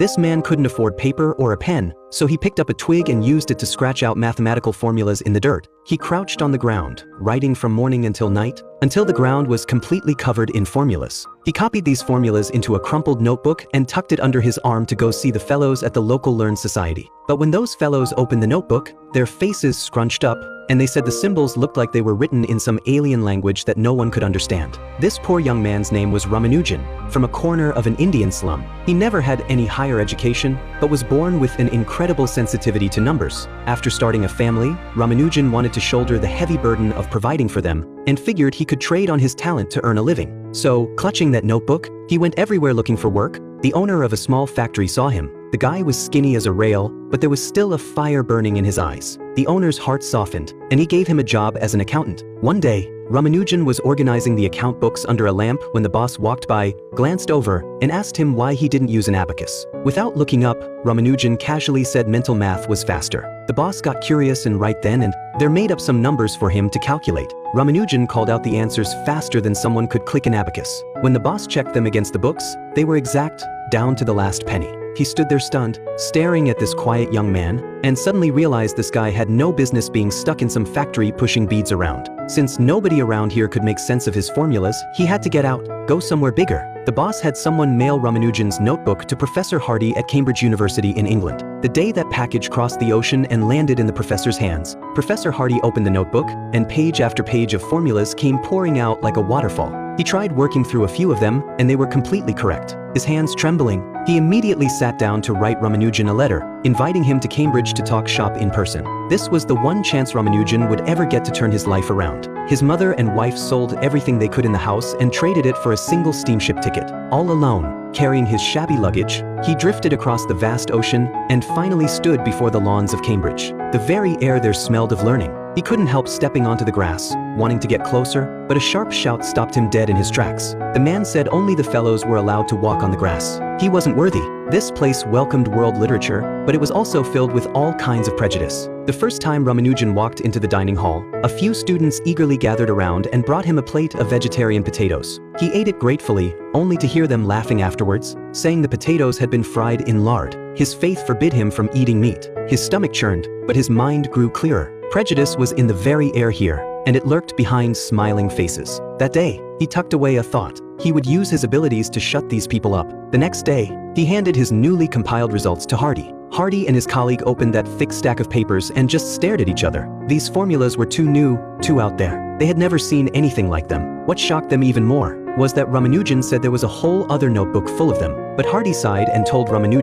This man couldn't afford paper or a pen, so he picked up a twig and used it to scratch out mathematical formulas in the dirt. He crouched on the ground, writing from morning until night, until the ground was completely covered in formulas. He copied these formulas into a crumpled notebook and tucked it under his arm to go see the fellows at the local Learned Society. But when those fellows opened the notebook, their faces scrunched up, and they said the symbols looked like they were written in some alien language that no one could understand. This poor young man's name was Ramanujan, from a corner of an Indian slum. He never had any higher education, but was born with an incredible sensitivity to numbers. After starting a family, Ramanujan wanted to shoulder the heavy burden of providing for them, and figured he could trade on his talent to earn a living. So, clutching that notebook, he went everywhere looking for work. The owner of a small factory saw him. The guy was skinny as a rail, but there was still a fire burning in his eyes. The owner's heart softened, and he gave him a job as an accountant. One day, Ramanujan was organizing the account books under a lamp when the boss walked by, glanced over, and asked him why he didn't use an abacus. Without looking up, Ramanujan casually said mental math was faster. The boss got curious and right then and there made up some numbers for him to calculate. Ramanujan called out the answers faster than someone could click an abacus. When the boss checked them against the books, they were exact, down to the last penny. He stood there stunned, staring at this quiet young man, and suddenly realized this guy had no business being stuck in some factory pushing beads around. Since nobody around here could make sense of his formulas, he had to get out, go somewhere bigger. The boss had someone mail Ramanujan's notebook to Professor Hardy at Cambridge University in England. The day that package crossed the ocean and landed in the professor's hands, Professor Hardy opened the notebook, and page after page of formulas came pouring out like a waterfall. He tried working through a few of them, and they were completely correct. His hands trembling, he immediately sat down to write Ramanujan a letter, inviting him to Cambridge to talk shop in person. This was the one chance Ramanujan would ever get to turn his life around. His mother and wife sold everything they could in the house and traded it for a single steamship ticket. All alone, carrying his shabby luggage, he drifted across the vast ocean and finally stood before the lawns of Cambridge. The very air there smelled of learning. He couldn't help stepping onto the grass, wanting to get closer, but a sharp shout stopped him dead in his tracks. The man said only the fellows were allowed to walk on the grass. He wasn't worthy. This place welcomed world literature, but it was also filled with all kinds of prejudice. The first time Ramanujan walked into the dining hall, a few students eagerly gathered around and brought him a plate of vegetarian potatoes. He ate it gratefully, only to hear them laughing afterwards, saying the potatoes had been fried in lard. His faith forbid him from eating meat. His stomach churned, but his mind grew clearer. Prejudice was in the very air here, and it lurked behind smiling faces. That day, he tucked away a thought. He would use his abilities to shut these people up. The next day, he handed his newly compiled results to Hardy. Hardy and his colleague opened that thick stack of papers and just stared at each other. These formulas were too new, too out there. They had never seen anything like them. What shocked them even more was that Ramanujan said there was a whole other notebook full of them. But Hardy sighed and told Ramanujan